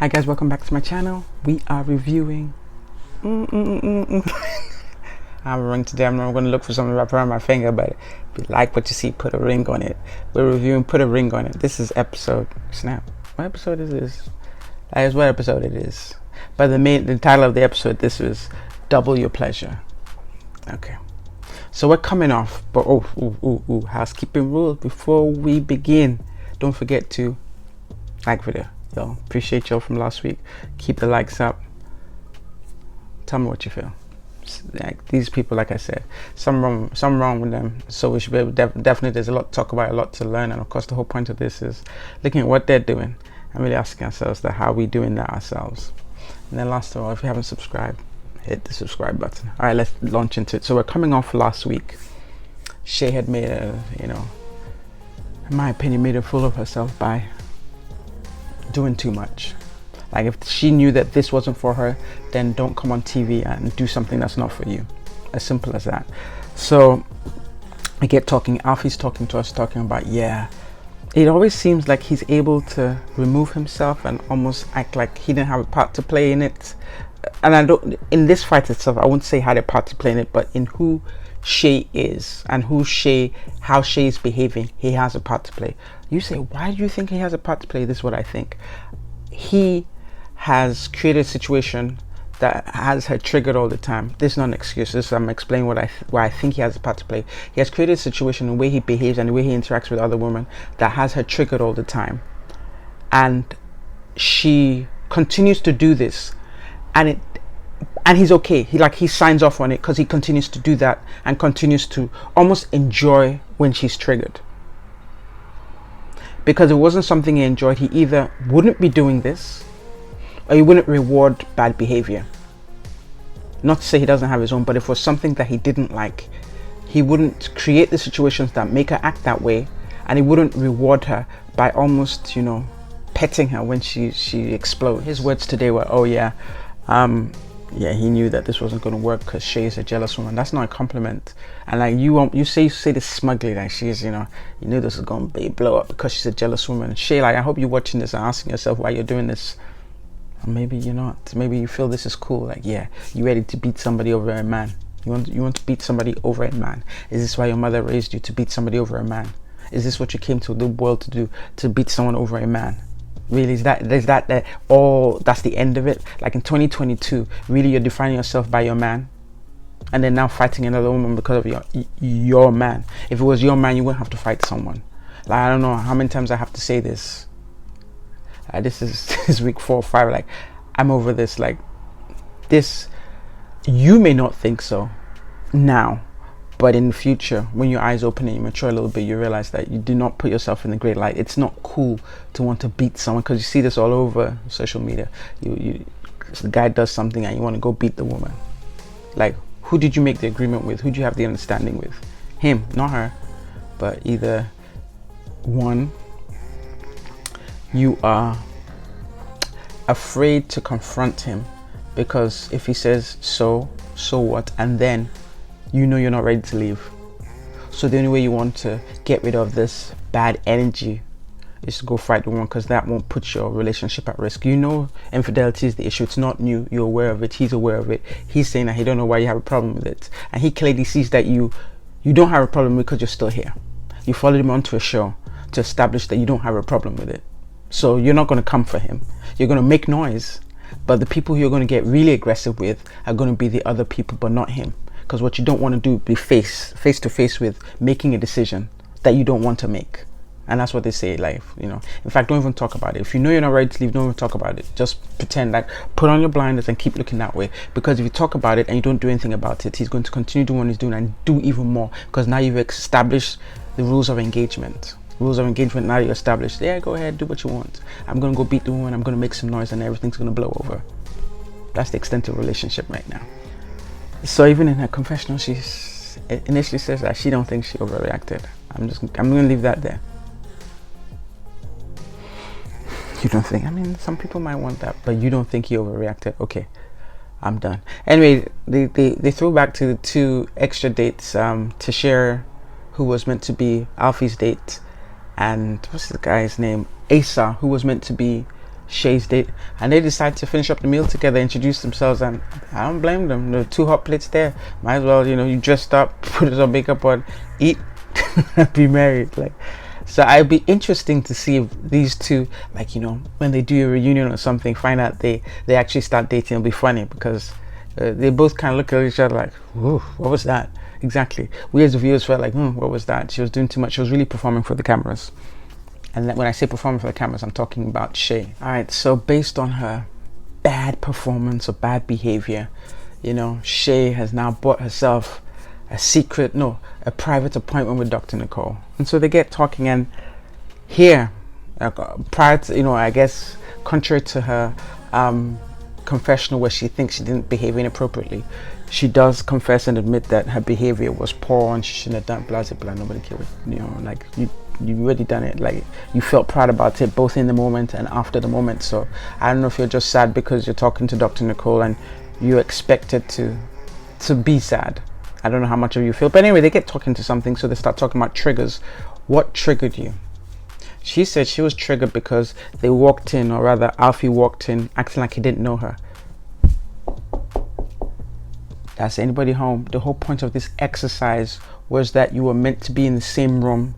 Hi guys, welcome back to my channel. We are reviewing I'm wrong today. I'm not going to look for something wrapped around my finger, but if you like what you see, put a ring on it. We're reviewing Put a Ring on It. This is episode what episode is this? That is what episode it is. But the title of the episode, this is Double Your Pleasure. Okay, so we're coming off, but housekeeping rules before we begin. Don't forget to like video. Yo, appreciate y'all from last week. Keep the likes up. Tell me what you feel. Like these people, like I said, some wrong with them. So we should be able definitely. There's a lot to talk about, a lot to learn, and of course, the whole point of this is looking at what they're doing and really asking ourselves that how we doing that ourselves. And then last of all, if you haven't subscribed, hit the subscribe button. All right, let's launch into it. So we're coming off last week. Shay had made in my opinion, made a fool of herself by doing too much. Like if she knew that this wasn't for her, then don't come on TV and do something that's not for you. As simple as that. So I get talking, Alfie's talking to us, talking about, yeah, it always seems like he's able to remove himself and almost act like he didn't have a part to play in it. And I don't, in this fight itself, I wouldn't say had a part to play in it, but in who Shay is and how Shay is behaving, he has a part to play. You say, why do you think he has a part to play? This is what I think. He has created a situation that has her triggered all the time. This is not an excuse. This I'm explaining why I think he has a part to play. He has created a situation, the way he behaves and the way he interacts with other women, that has her triggered all the time. And she continues to do this, and he's okay. He signs off on it because he continues to do that and continues to almost enjoy when she's triggered. Because if it wasn't something he enjoyed, he either wouldn't be doing this or he wouldn't reward bad behavior. Not to say he doesn't have his own, but if it was something that he didn't like, he wouldn't create the situations that make her act that way, and he wouldn't reward her by almost, petting her when she explodes. His words today were, oh yeah, he knew that this wasn't going to work because Shay is a jealous woman. That's not a compliment. And like you say this smugly, like she's, you knew this was going to blow up because she's a jealous woman. Shay, like I hope you're watching this and asking yourself why you're doing this. Or maybe you're not. Maybe you feel this is cool. Like, yeah, you ready to beat somebody over a man. You want to beat somebody over a man. Is this why your mother raised you, to beat somebody over a man? Is this what you came to the world to do, to beat someone over a man? Really, is that that's the end of it? Like in 2022, really you're defining yourself by your man, and then now fighting another woman because of your man. If it was your man, you wouldn't have to fight someone. Like, I don't know how many times I have to say this. This is week 4 or 5. Like, I'm over this. Like, this, you may not think so now, but in the future, when your eyes open and you mature a little bit, you realize that you do not put yourself in the great light. It's not cool to want to beat someone, because you see this all over social media. The guy does something and you want to go beat the woman. Like, who did you make the agreement with? Who do you have the understanding with? Him, not her. But either one, you are afraid to confront him, because if he says so what, and then you're not ready to leave. So the only way you want to get rid of this bad energy is to go fight the woman, because that won't put your relationship at risk. Infidelity is the issue. It's not new. You're aware of it. He's aware of it. He's saying that he don't know why you have a problem with it, and he clearly sees that you don't have a problem because you're still here. You followed him onto a show to establish that you don't have a problem with it. So you're not going to come for him. You're going to make noise, but the people who you're going to get really aggressive with are going to be the other people, but not him. Because what you don't want to do is be face to face with making a decision that you don't want to make. And that's what they say in life, In fact, don't even talk about it. If you know you're not ready to leave, don't even talk about it. Just pretend, like, put on your blinders and keep looking that way. Because if you talk about it and you don't do anything about it, he's going to continue doing what he's doing and do even more. Because now you've established the rules of engagement. Now you established. Yeah, go ahead, do what you want. I'm going to go beat the woman. I'm going to make some noise and everything's going to blow over. That's the extent of the relationship right now. So even in her confessional, she initially says that she don't think she overreacted. I'm going to leave that there. You don't think? I mean, some people might want that, but you don't think he overreacted. Okay, I'm done. Anyway, they threw back to the 2 extra dates to share, who was meant to be Alfie's date, and what's the guy's name? Asa, who was meant to be Shay's date, and they decide to finish up the meal together, introduce themselves, and I don't blame them. There are 2 hot plates there. Might as well, you dressed up, put some makeup on, eat, be married. Like, so it'd be interesting to see if these two, like, when they do a reunion or something, find out they actually start dating. It'll be funny because they both kind of look at each other like, whoa, what was that? Exactly. We as viewers felt like, what was that? She was doing too much. She was really performing for the cameras. And when I say performing for the cameras, I'm talking about Shay. All right, so based on her bad performance or bad behavior, Shay has now bought herself a private appointment with Dr. Nicole. And so they get talking, and here, prior to, I guess, contrary to her confessional where she thinks she didn't behave inappropriately, she does confess and admit that her behavior was poor and she shouldn't have done blah, blah, blah. Nobody cared, like you already done it. Like, you felt proud about it both in the moment and after the moment. So I don't know if you're just sad because you're talking to Dr. Nicole and you expected to be sad. I don't know how much of you feel, but anyway, they get talking to something, so they start talking about triggers. What triggered you? She said she was triggered because they walked in, or rather Alfie walked in acting like he didn't know her. That's anybody home. The whole point of this exercise was that you were meant to be in the same room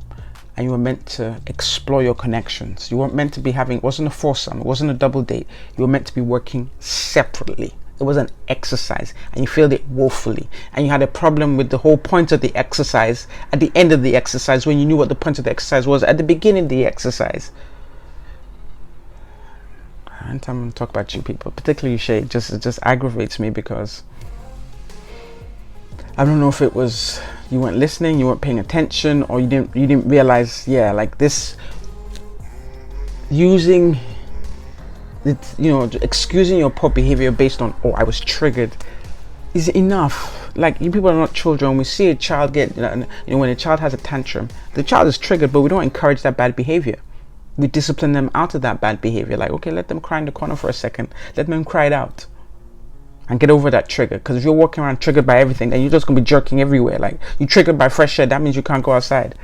and you were meant to explore your connections. You weren't meant to be having, it wasn't a foursome, it wasn't a double date. You were meant to be working separately. It was an exercise and you failed it woefully. And you had a problem with the whole point of the exercise at the end of the exercise when you knew what the point of the exercise was at the beginning of the exercise. And I'm going to talk about you people, particularly Shay. It just aggravates me because I don't know if it was you weren't listening, you weren't paying attention, or you didn't realize, like this, using it, excusing your poor behavior based on, I was triggered, is enough. Like, you people are not children. We see a child get, when a child has a tantrum, the child is triggered, but we don't encourage that bad behavior. We discipline them out of that bad behavior. Like, okay, let them cry in the corner for a second, let them cry it out and get over that trigger. Because if you're walking around triggered by everything, then you're just gonna be jerking everywhere. Like, you triggered by fresh air, that means you can't go outside.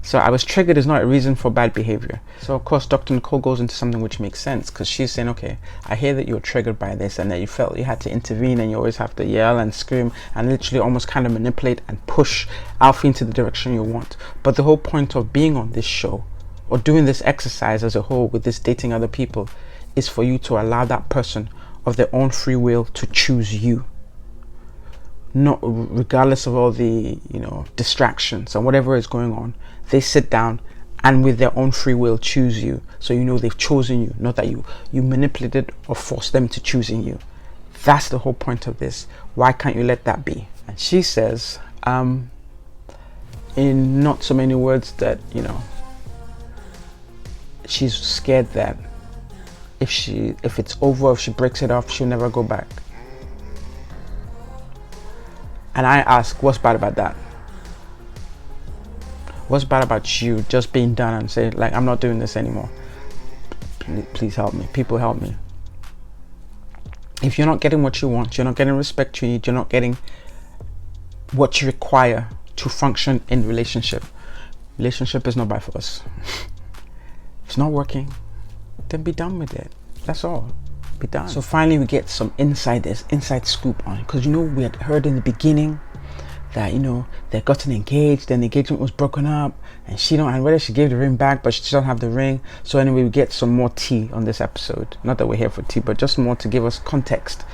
So I was triggered is not a reason for bad behavior. So of course Dr. Nicole goes into something which makes sense, because she's saying, okay, I hear that you're triggered by this and that you felt you had to intervene and you always have to yell and scream and literally almost kind of manipulate and push Alfie into the direction you want. But the whole point of being on this show or doing this exercise as a whole with this dating other people is for you to allow that person of their own free will to choose you, not regardless of all the distractions and whatever is going on. They sit down and with their own free will choose you, so they've chosen you, not that you manipulated or forced them to choosing you. That's the whole point of this. Why can't you let that be? And she says, in not so many words, that she's scared that if it's over, if she breaks it off, she'll never go back. And I ask, what's bad about that? What's bad about you just being done and say, like, I'm not doing this anymore? Please help me. People, help me. If you're not getting what you want, you're not getting respect you need, you're not getting what you require to function in relationship is not by force. If it's not working, then be done with it. That's all. Be done. So finally we get some inside scoop on it, because we had heard in the beginning that they gotten engaged, then the engagement was broken up, and whether she gave the ring back, but she still don't have the ring. So anyway, we get some more tea on this episode. Not that we're here for tea, but just more to give us context.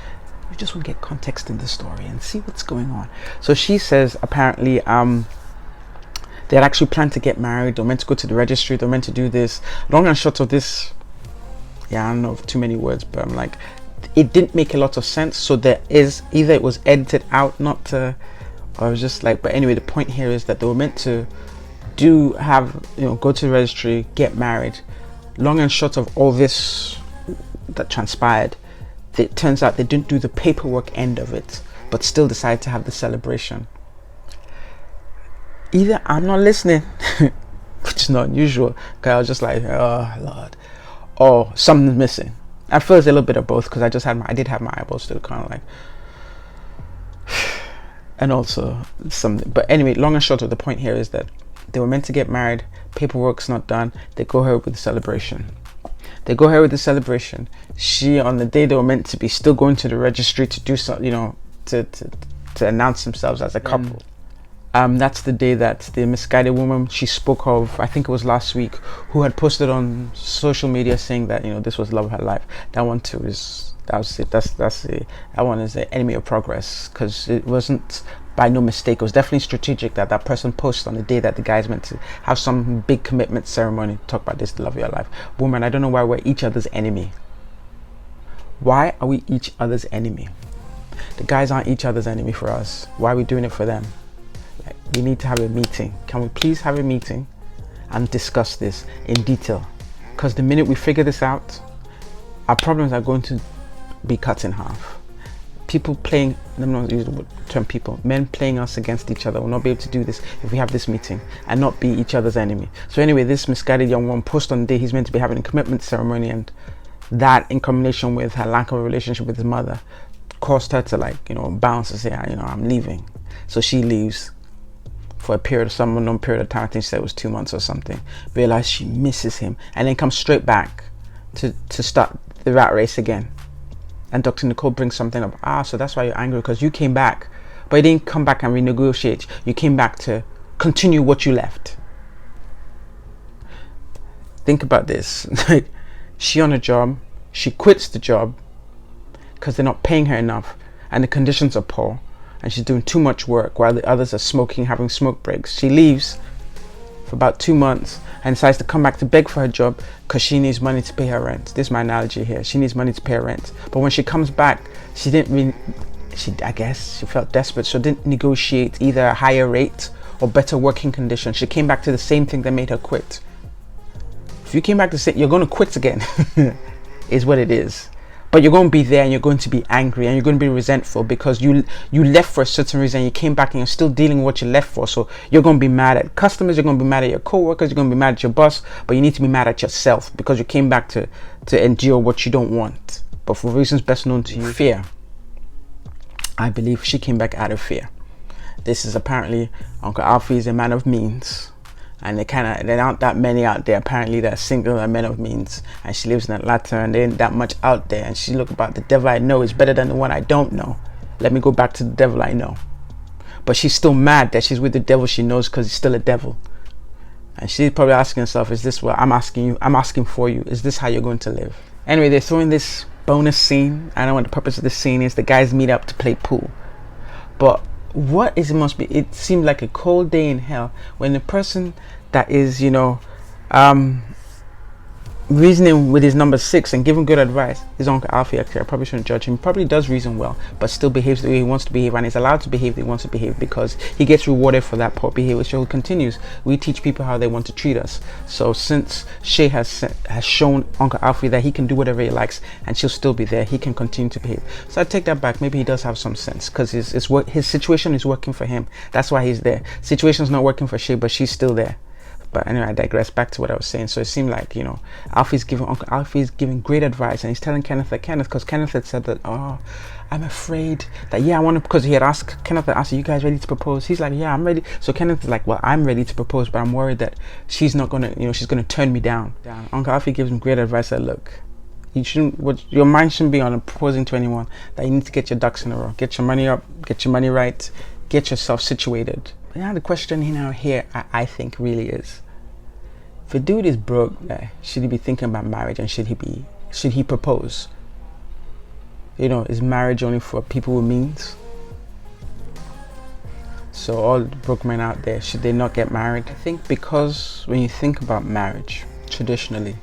We just want to get context in the story and see what's going on. So she says apparently they had actually planned to get married. They're meant to go to the registry. They're meant to do this. Long and short of this, I don't know too many words, but I'm like, it didn't make a lot of sense. So there is either it was edited out, not to, or I was just like, but anyway, the point here is that they were meant to go to the registry, get married. Long and short of all this that transpired, it turns out they didn't do the paperwork end of it, but still decided to have the celebration. Either I'm not listening, which is not unusual, because I was just like, oh Lord, or something's missing. At first a little bit of both, because I did have my eyeballs still kind of like, and also something. But anyway, long and short of the point here is that they were meant to get married, paperwork's not done, they go ahead with the celebration. They go ahead with the celebration. She, on the day they were meant to be still going to the registry to do something, to announce themselves as a couple. That's the day that the misguided woman she spoke of, I think it was last week, who had posted on social media saying that this was love of her life. That one too is that one is the enemy of progress, because it wasn't by no mistake. It was definitely strategic that person posted on the day that the guy's meant to have some big commitment ceremony. Talk about this, the love of your life. Woman, I don't know why we're each other's enemy. Why are we each other's enemy? The guys aren't each other's enemy for us. Why are we doing it for them? Like, we need to have a meeting. Can we please have a meeting and discuss this in detail? Because the minute we figure this out, our problems are going to be cut in half. People playing, I'm not using the term people, men playing us against each other will not be able to do this if we have this meeting and not be each other's enemy. So anyway, this misguided young woman posted on the day he's meant to be having a commitment ceremony, and that in combination with her lack of a relationship with his mother caused her to bounce and say, I'm leaving. So she leaves for a period of some unknown period of time. I think she said it was 2 months or something. Realize she misses him, and then comes straight back to start the rat race again. And Dr. Nicole brings something up. So that's why you're angry, because you came back, but you didn't come back and renegotiate. You came back to continue what you left. Think about this. She on a job, she quits the job because they're not paying her enough and the conditions are poor, and she's doing too much work while the others are smoking, having smoke breaks. She leaves for about 2 months and decides to come back to beg for her job because she needs money to pay her rent. This is my analogy here. She needs money to pay her rent. But when she comes back, I guess she felt desperate, so didn't negotiate either a higher rate or better working conditions. She came back to the same thing that made her quit. If you came back to say you're going to quit again, is what it is. But you're going to be there and you're going to be angry and you're going to be resentful because you left for a certain reason. You came back and you're still dealing with what you left for. So you're going to be mad at customers, you're going to be mad at your co-workers, you're going to be mad at your boss, but you need to be mad at yourself because you came back to endure what you don't want. But for reasons best known to you, fear. I believe she came back out of fear. This is apparently, Uncle Alfie is a man of means. And there aren't that many out there apparently that are single and men of means, and she lives in Atlanta and there ain't that much out there, and she look about the devil I know is better than the one I don't know. Let me go back to the devil I know. But she's still mad that she's with the devil she knows because he's still a devil, and she's probably asking herself, is this what I'm asking for you, is this how you're going to live? Anyway, they're throwing this bonus scene. I don't know what the purpose of this scene is. The guys meet up to play pool, but what is it must be, it seemed like a cold day in hell when the person that is reasoning with his number 6 and giving good advice is Uncle Alfie. Actually, I probably shouldn't judge him. He probably does reason well, but still behaves the way he wants to behave, and is allowed to behave the way he wants to behave because he gets rewarded for that poor behavior. So he continues. We teach people how they want to treat us. So since Shay has shown Uncle Alfie that he can do whatever he likes and she'll still be there, he can continue to behave. So I take that back. Maybe he does have some sense because his situation is working for him. That's why he's there. Situation's not working for Shay, but she's still there. But anyway, I digress. Back to what I was saying. So it seemed like, Uncle Alfie's giving great advice, and he's telling Kenneth, because Kenneth had said that, I'm afraid that, I want to, because he had asked, Kenneth had asked, are you guys ready to propose? He's like, yeah, I'm ready. So Kenneth is like, well, I'm ready to propose, but I'm worried that she's not going to, she's going to turn me down. Uncle Alfie gives him great advice that, look, your mind shouldn't be on proposing to anyone, that you need to get your ducks in a row, get your money up, get your money right, get yourself situated. But now the question here, I think really is, if a dude is broke, should he be thinking about marriage, and should he propose? Is marriage only for people with means? So all the broke men out there, should they not get married? I think because when you think about marriage, traditionally,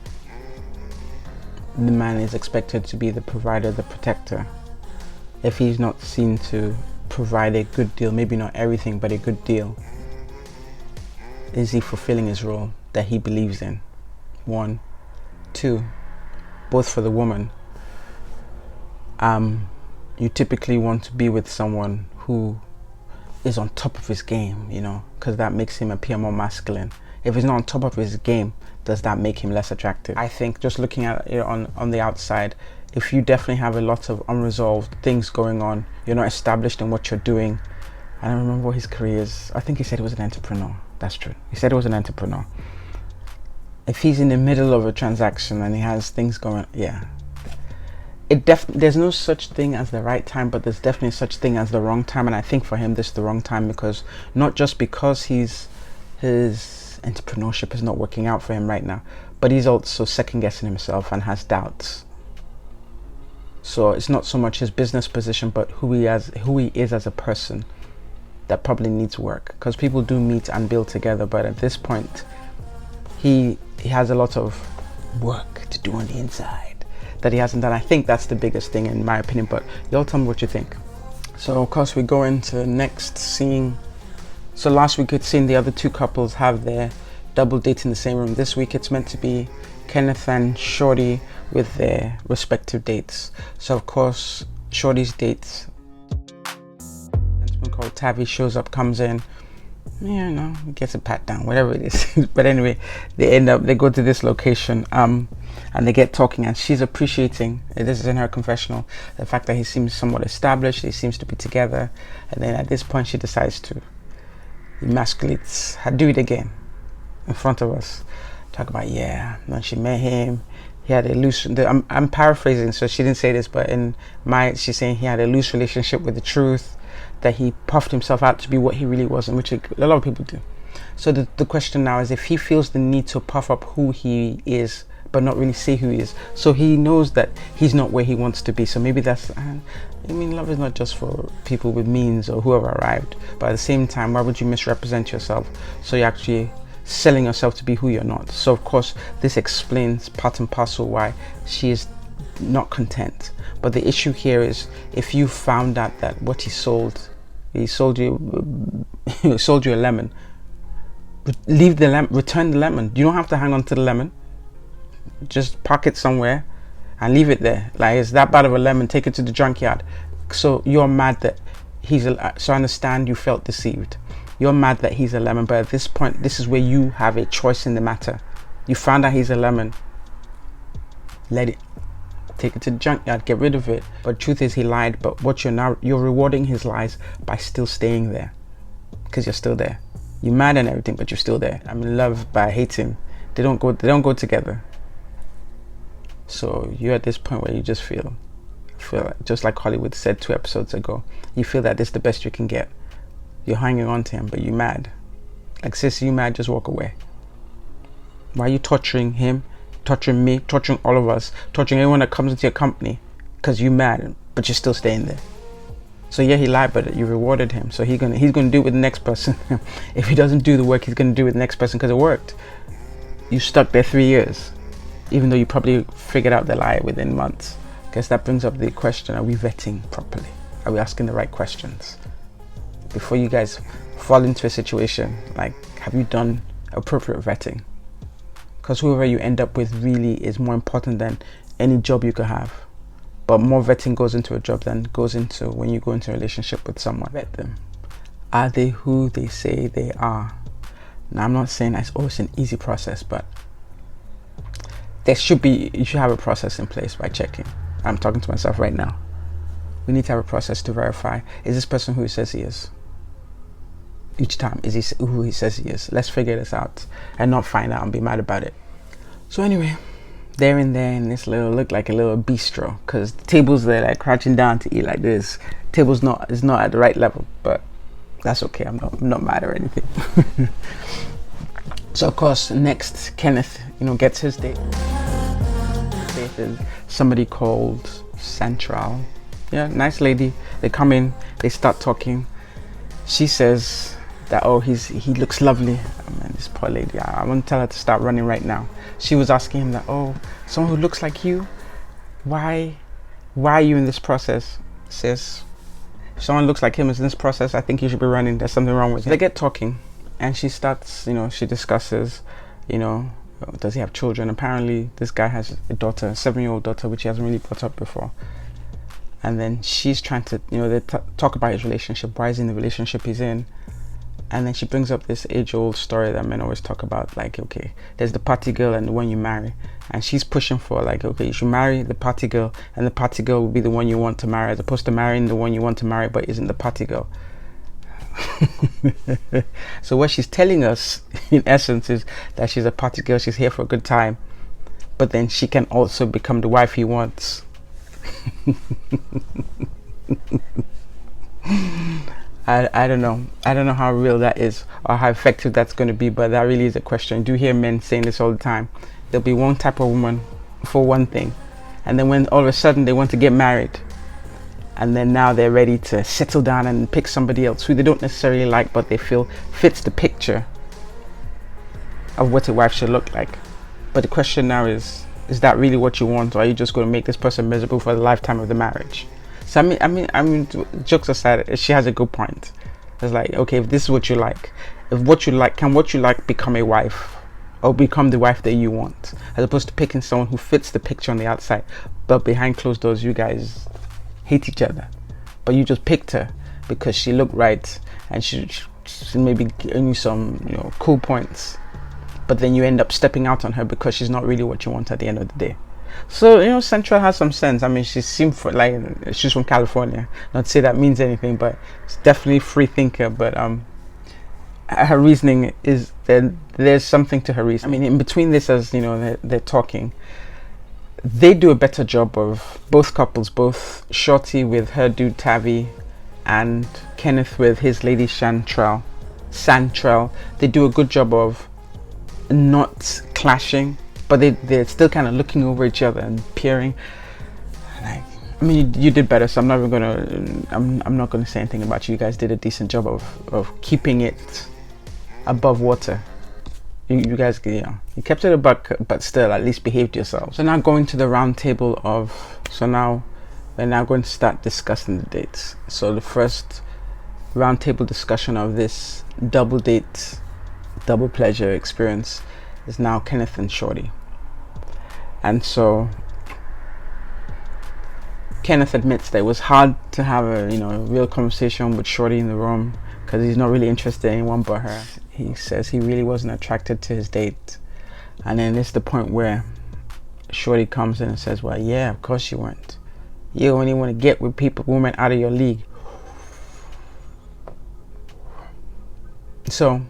the man is expected to be the provider, the protector. If he's not seen to provide a good deal, maybe not everything, but a good deal, is he fulfilling his role that he believes in? 1, 2, both for the woman, you typically want to be with someone who is on top of his game, because that makes him appear more masculine. If he's not on top of his game, does that make him less attractive? I think just looking at it on the outside, if you definitely have a lot of unresolved things going on, you're not established in what you're doing. I don't remember what his career is. I think he said he was an entrepreneur. That's true. He said he was an entrepreneur. if he's in the middle of a transaction and he has things going, yeah, there's no such thing as the right time, but there's definitely such thing as the wrong time. And I think for him this is the wrong time, because not just because his entrepreneurship is not working out for him right now, but he's also second guessing himself and has doubts. So it's not so much his business position, but who he is as a person that probably needs work, because people do meet and build together, but at this point he has a lot of work to do on the inside that he hasn't done. I think that's the biggest thing in my opinion, but y'all tell me what you think. So of course we go into next scene. So last week we'd seen the other two couples have their double date in the same room. This week it's meant to be Kenneth and Shorty with their respective dates. So of course Shorty's date, a gentleman called Tavi, shows up, comes in, gets a pat down, whatever it is. But anyway, they go to this location and they get talking, and she's appreciating, this is in her confessional, the fact that he seems somewhat established, he seems to be together. And then at this point she decides to emasculate her, do it again in front of us. Talk about, when she met him, he had a loose, I'm paraphrasing, so she didn't say this, but she's saying he had a loose relationship with the truth, that he puffed himself out to be what he really wasn't, which a lot of people do. So the question now is if he feels the need to puff up who he is but not really say who he is, so he knows that he's not where he wants to be. So maybe that's, love is not just for people with means or whoever arrived, but at the same time, why would you misrepresent yourself? So you're actually selling yourself to be who you're not. So of course this explains part and parcel why she is not content. But the issue here is, if you found out that what he sold you a lemon, leave the lemon, return the lemon. You don't have to hang on to the lemon. Just park it somewhere and leave it there. Like, it's that bad of a lemon, take it to the junkyard. So you're mad that so I understand you felt deceived. You're mad that he's a lemon, but at this point, this is where you have a choice in the matter. You found out he's a lemon. Let it. Take it to the junkyard, get rid of it. But truth is, he lied. But what you're rewarding his lies by still staying there, because you're still there. You're mad and everything, but you're still there. I'm in love, but I hate him. They don't go together. So you're at this point where you just feel like, just like Hollywood said 2 episodes ago, you feel that this is the best you can get. You're hanging on to him, but you're mad. Like, sis, you mad, just walk away. Why are you torturing him, torturing me, torturing all of us, torturing anyone that comes into your company? Because you're mad, but you're still staying there. So yeah, he lied, but you rewarded him. So he's gonna do it with the next person. If he doesn't do the work, he's gonna do it with the next person, because it worked. You stuck there 3 years, even though you probably figured out the lie within months. I guess that brings up the question, are we vetting properly? Are we asking the right questions? Before you guys fall into a situation, like, have you done appropriate vetting? Because whoever you end up with really is more important than any job you could have. But more vetting goes into a job than goes into when you go into a relationship with someone. Vet them. Are they who they say they are? Now, I'm not saying that's always an easy process, but you should have a process in place by checking. I'm talking to myself right now. We need to have a process to verify, is this person who he says he is? Each time, is he who he says he is? Let's figure this out and not find out and be mad about it. So anyway, they're in there in this look like a little bistro, because the tables, they're like crouching down to eat like this. Table's is not at the right level, but that's okay. I'm not mad or anything. So of course, next Kenneth, gets his date. Somebody called Central. Yeah, nice lady. They come in, they start talking. She says that, he looks lovely. Man, this poor lady, I want to tell her to start running right now. She was asking him that, someone who looks like you, why are you in this process? Sis, if someone looks like him is in this process, I think you should be running. There's something wrong with him. They get talking, and she starts, she discusses, does he have children? Apparently this guy has a daughter, a 7-year-old daughter, which he hasn't really brought up before. And then she's trying to, they talk about his relationship, why he's in the relationship he's in. And then she brings up this age-old story that men always talk about, like, okay, there's the party girl and the one you marry. And she's pushing for, like, okay, you should marry the party girl, and the party girl will be the one you want to marry, as opposed to marrying the one you want to marry but isn't the party girl. So what she's telling us, in essence, is that she's a party girl. She's here for a good time, but then she can also become the wife he wants. I don't know. I don't know how real that is or how effective that's going to be, but that really is a question. I do hear men saying this all the time. There'll be one type of woman for one thing, and then when all of a sudden they want to get married, and then now they're ready to settle down and pick somebody else who they don't necessarily like, but they feel fits the picture of what a wife should look like. But the question now is that really what you want, or are you just going to make this person miserable for the lifetime of the marriage? So I mean, jokes aside, she has a good point. It's like, okay, if this is what you like, can what you like become a wife, or become the wife that you want, as opposed to picking someone who fits the picture on the outside, but behind closed doors, you guys hate each other. But you just picked her because she looked right and she maybe giving you some, you know, cool points. But then you end up stepping out on her because she's not really what you want at the end of the day. So, you know, Central has some sense. I mean, she seemed like she's from California. Not to say that means anything, but it's definitely free thinker. But her reasoning is that there's something to her reasoning. I mean, in between this, as you know, they're talking, they do a better job of, both couples, both Shorty with her dude Tavi and Kenneth with his lady Santrell. They do a good job of not clashing, but they're still kind of looking over each other and peering. Like, I mean, you did better, so I'm not gonna say anything about you. You guys did a decent job of keeping it above water. You guys, you know, you kept it a buck, but still at least behaved yourselves. So now going to the round table of, so now we're now going to start discussing the dates. So the first round table discussion of this double date, double pleasure experience is now Kenneth and Shorty. And so Kenneth admits that it was hard to have a real conversation with Shorty in the room because he's not really interested in anyone but her. He says he really wasn't attracted to his date, and then it's the point where Shorty comes in and says, well, yeah, of course you weren't. You only want to get with women out of your league. So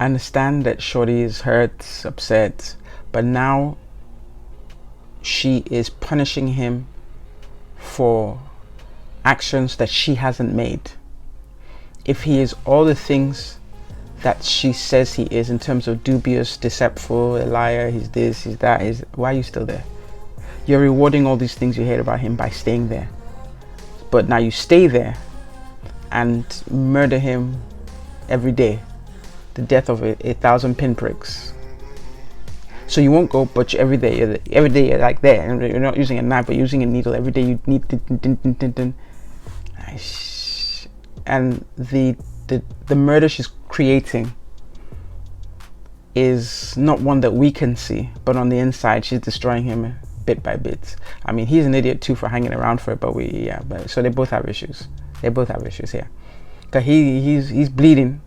I understand that Shorty is hurt, upset, but now she is punishing him for actions that she hasn't made. If he is all the things that she says he is in terms of dubious, deceitful, a liar, he's this, he's that, why are you still there? You're rewarding all these things you hate about him by staying there. But now you stay there and murder him every day, the death of 1,000 pinpricks. So you won't go, but every day you're like there, and you're not using a knife, but using a needle. Every day you need and the murder she's creating is not one that we can see, but on the inside she's destroying him bit by bit. I mean, he's an idiot too for hanging around for it, but so they both have issues. Here. But he's bleeding,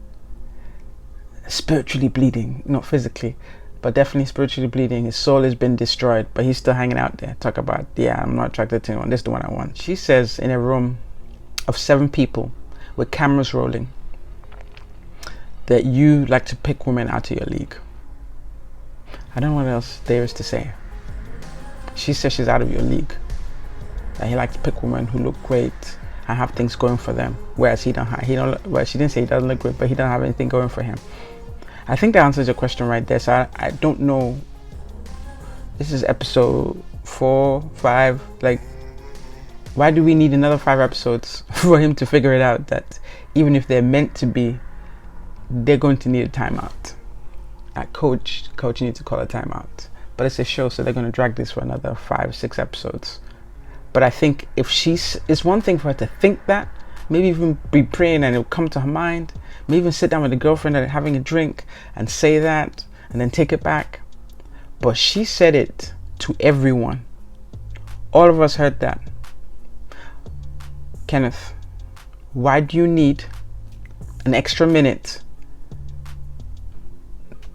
spiritually bleeding, not physically, but definitely spiritually bleeding. His soul has been destroyed, but he's still hanging out there. Talk about, yeah, I'm not attracted to anyone. This is the one I want. She says in a room of 7 people with cameras rolling that you like to pick women out of your league. I don't know what else there is to say. She says she's out of your league. That he likes to pick women who look great and have things going for them, whereas she didn't say he doesn't look great, but he doesn't have anything going for him. I think that answers your question right there. So I don't know. This is episode 4, 5. Like, why do we need another 5 episodes for him to figure it out that even if they're meant to be, they're going to need a timeout? Coach needs to call a timeout. But it's a show, so they're going to drag this for another 5, 6 episodes. But I think if it's one thing for her to think that, maybe even be praying and it'll come to her mind, maybe even sit down with a girlfriend and having a drink and say that and then take it back. But she said it to everyone. All of us heard that. Kenneth, why do you need an extra minute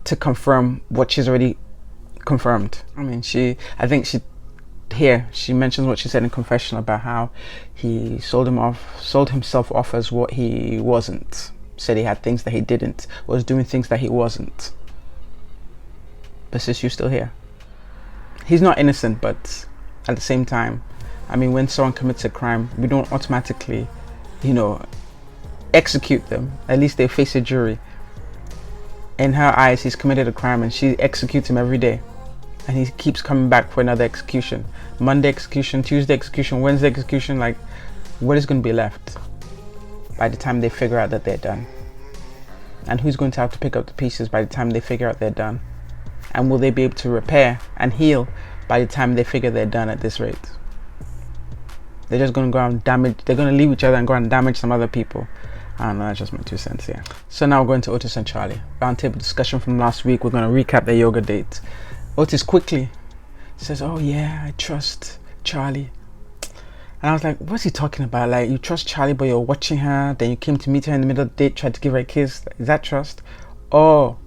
to confirm what she's already confirmed? I mean, I think he here she mentions what she said in confession about how he sold himself off as what he wasn't. Said he had things that he didn't, was doing things that he wasn't. But sis, you're still here. He's not innocent, but at the same time, I mean, when someone commits a crime, we don't automatically, you know, execute them. At least they face a jury. In her eyes, he's committed a crime and she executes him every day. And he keeps coming back for another execution. Monday execution, Tuesday execution, Wednesday execution. Like, what is going to be left by the time they figure out that they're done? And who's going to have to pick up the pieces by the time they figure out they're done? And will they be able to repair and heal by the time they figure they're done at this rate? They're just going to go out and damage. They're going to leave each other and go and damage some other people. I don't know, that's just my 2 cents here. So now we're going to Otis and Charlie. Roundtable discussion from last week. We're going to recap their yoga date. Otis quickly says, oh yeah, I trust Charlie. And I was like, what's he talking about? Like, you trust Charlie, but you're watching her, then you came to meet her in the middle of the date, tried to give her a kiss. Is that trust? Or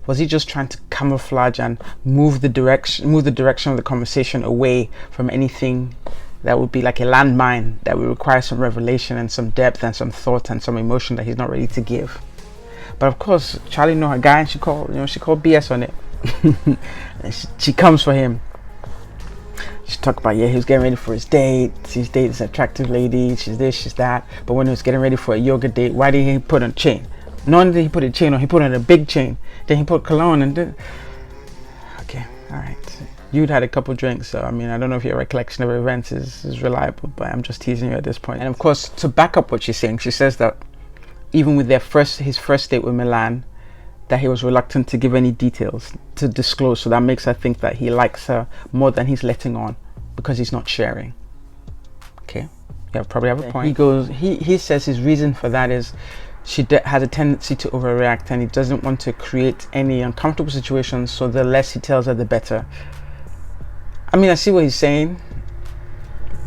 was he just trying to camouflage and move the direction of the conversation away from anything that would be like a landmine that would require some revelation and some depth and some thought and some emotion that he's not ready to give? But of course, Charlie know her guy, and she called BS on it. And she comes for him. She talked about, yeah, he was getting ready for his date. His date is an attractive lady. She's this, she's that. But when he was getting ready for a yoga date, why did he put on a chain? Not only did he put a chain on, he put on a big chain. Then he put cologne and did. Okay, all right. You'd had a couple drinks, so I mean, I don't know if your recollection of events is reliable, but I'm just teasing you at this point. And of course, to back up what she's saying, she says that even with his first date with Milan, that he was reluctant to give any details to disclose. So that makes her think that he likes her more than he's letting on, because he's not sharing. Okay, yeah, probably have a point. He says his reason for that is she has a tendency to overreact, and he doesn't want to create any uncomfortable situations, so the less he tells her, the better. I mean, I see what he's saying,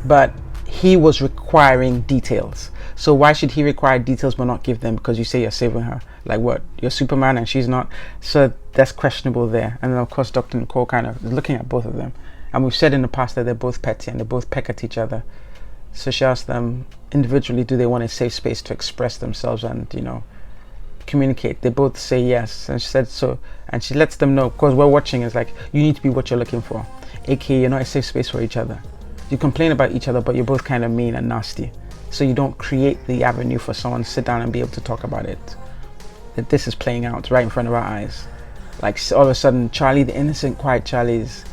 but he was requiring details. So why should he require details but not give them because you say you're saving her? Like what? You're Superman and she's not? So that's questionable there. And then of course Dr. Nicole kind of is looking at both of them. And we've said in the past that they're both petty and they both peck at each other. So she asked them individually, do they want a safe space to express themselves and, you know, communicate? They both say yes. And she said so. And she lets them know, because we're watching, it's like, you need to be what you're looking for. AKA, you're not a safe space for each other. You complain about each other, but you're both kind of mean and nasty. So you don't create the avenue for someone to sit down and be able to talk about it. That this is playing out right in front of our eyes. Like all of a sudden, Charlie, the innocent, quiet Charlie's.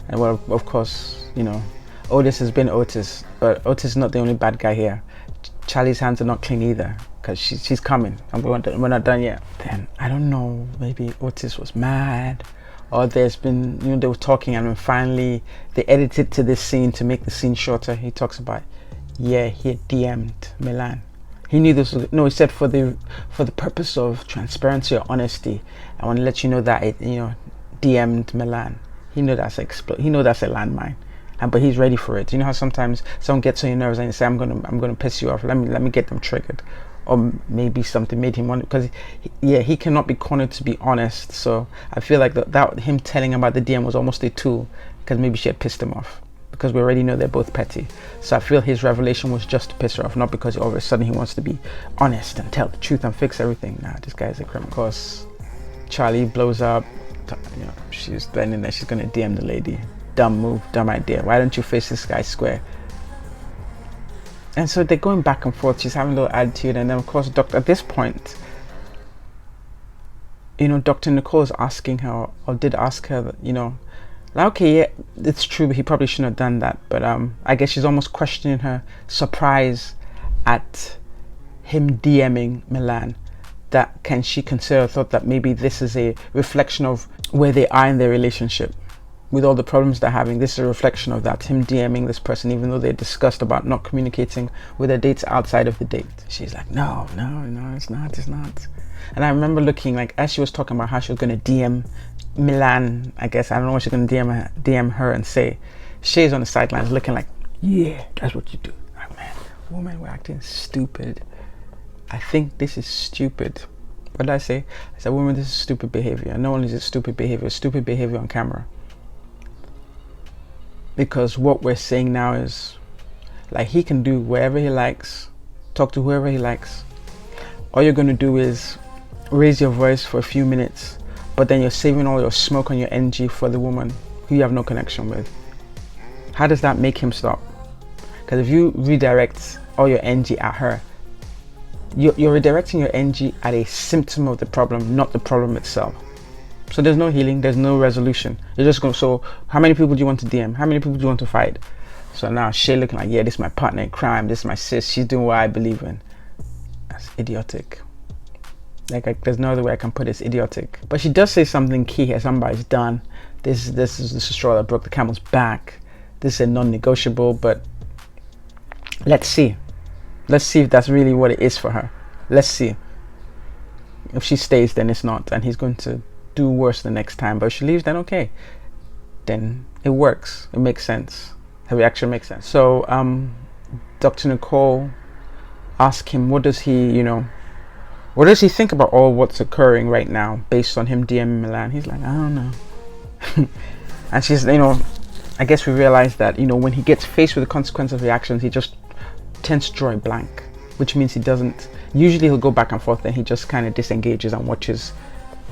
And well, of course, you know, Otis has been Otis, but Otis is not the only bad guy here. Charlie's hands are not clean either, because she's coming and we're not done yet. Then I don't know, maybe Otis was mad, or there's been, you know, they were talking and then finally they edited to this scene to make the scene shorter. He talks about, yeah, he had DM'd Milan. He knew this was, no, he said for the purpose of transparency or honesty, I want to let you know that it, you know, DM'd Milan. He knew that's a landmine. But he's ready for it. You know how sometimes someone gets on your nerves and you say, I'm gonna piss you off. Let me get them triggered, or maybe something made him want, because he cannot be cornered to be honest. So I feel like that him telling about the DM was almost a tool, because maybe she had pissed him off, because we already know they're both petty. So I feel his revelation was just to piss her off, not because all of a sudden he wants to be honest and tell the truth and fix everything. Nah, this guy's a criminal. Of course, Charlie blows up. You know, she's bending there. She's gonna DM the lady. Dumb move, dumb idea. Why don't you face this guy square? And so they're going back and forth. She's having a little attitude, and then of course, at this point, you know, Dr. Nicole is asking her, or did ask her, you know, like, okay, yeah, it's true, but he probably shouldn't have done that. But I guess she's almost questioning her surprise at him DMing Milan. That can she consider, thought that maybe this is a reflection of where they are in their relationship. With all the problems they're having, this is a reflection of that, him DMing this person, even though they discussed about not communicating with their dates outside of the date. She's like, no, it's not. And I remember looking, like, as she was talking about how she was going to DM Milan, I guess, I don't know what she's going to DM her and say. Shay's on the sidelines looking like, yeah, that's what you do. Like, man, woman, we're acting stupid. I think this is stupid. What did I say? I said, woman, this is stupid behavior. Not only is it stupid behavior on camera. because what we're saying now is, like, he can do wherever he likes, talk to whoever he likes. All you're going to do is raise your voice for a few minutes, but then you're saving all your smoke and your energy for the woman who you have no connection with. How does that make him stop? Because if you redirect all your energy at her, you're redirecting your energy at a symptom of the problem, not the problem itself. So there's no healing, there's no resolution. You're just going, so how many people do you want to DM? How many people do you want to fight? So now Shay looking like, yeah, this is my partner in crime, this is my sis, she's doing what I believe in. That's idiotic. Like there's no other way I can put it, it's idiotic. But she does say something key here. Somebody's done. This is the straw that broke the camel's back. This is a non-negotiable, but let's see. Let's see if that's really what it is for her. Let's see. If she stays, then it's not, and he's going to do worse the next time. But if she leaves, then okay. Then it works. It makes sense. Her reaction makes sense. So Dr. Nicole asked him, what does he think about all what's occurring right now based on him DMing Milan? He's like, I don't know. And she's, I guess we realize that, when he gets faced with the consequence of reactions, he just tends to draw a blank, which means he doesn't, usually he'll go back and forth, then he just kind of disengages and watches,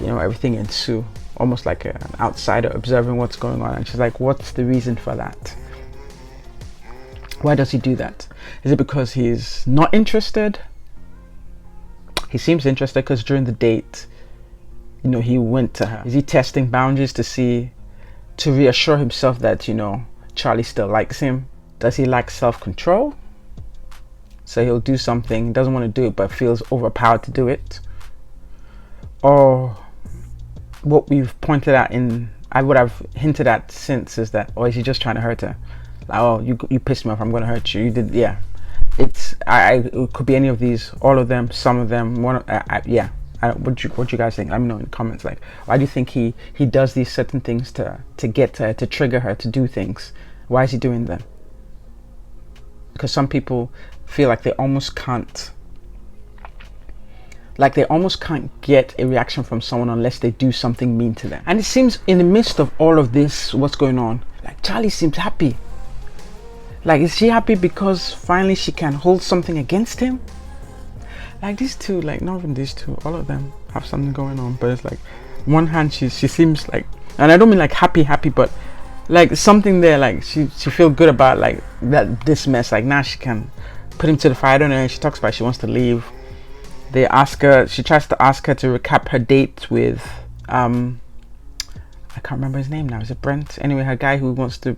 everything ensue, almost like an outsider observing what's going on. And she's like, what's the reason for that? Why does he do that? Is it because he's not interested? He seems interested because during the date, he went to her. Is he testing boundaries to reassure himself that, Charlie still likes him? Does he lack self-control? So he'll do something, doesn't want to do it, but feels overpowered to do it. Or what we've pointed out what I've hinted at since is that, or is he just trying to hurt her? Like, oh, you pissed me off, I'm going to hurt you. You did, yeah. It could be any of these, all of them, some of them, yeah. What you guys think? Let me know in the comments. Like, why do you think he does these certain things to get her, to trigger her to do things? Why is he doing them? Because some people feel like they almost can't get a reaction from someone unless they do something mean to them. And it seems in the midst of all of this, what's going on, like Charlie seems happy. Like, is she happy because finally she can hold something against him? Like these two, like not even these two, all of them have something going on. But it's like, one hand she seems like, and I don't mean like happy, but like something there, like she feel good about like this mess. Like now she can put him to the fire. I don't know. She talks about she wants to leave. They ask her. She tries to ask her to recap her date with I can't remember his name now. Is it Brent? Anyway, her guy who wants to,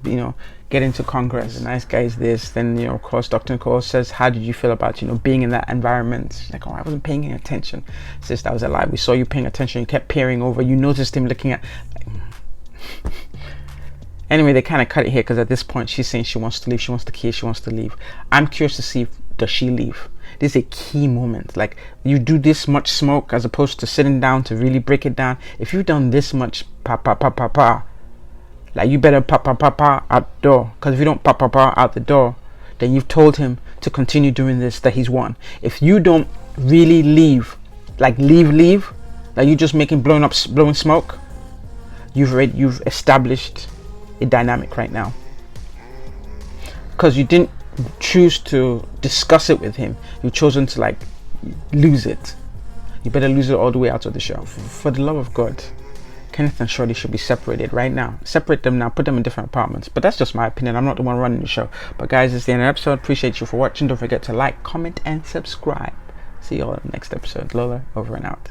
get into Congress. The nice guy is this. Then, of course, Dr. Nicole says, how did you feel about, being in that environment? She's like, oh, I wasn't paying any attention. Sis, that was a lie. We saw you paying attention. You kept peering over. You noticed him looking at... Anyway, they kind of cut it here because at this point, she's saying she wants to leave. She wants the key. She wants to leave. I'm curious to see, does she leave? This is a key moment. Like, you do this much smoke as opposed to sitting down to really break it down. If you've done this much like, you better out the door. Because if you don't out the door, then you've told him to continue doing this, that he's won. If you don't really leave, like leave, like you just blowing smoke, you've established a dynamic right now. Because you didn't choose to discuss it with him, you've chosen to like lose it. You better lose it all the way out of the show. For the love of God, Kenneth and Shorty should be separated right now. Separate them now, put them in different apartments. But that's just my opinion. I'm not the one running the show. But guys, it's the end of the episode. Appreciate you for watching. Don't forget to like, comment, and subscribe. See you all in the next episode. Lola, over and out.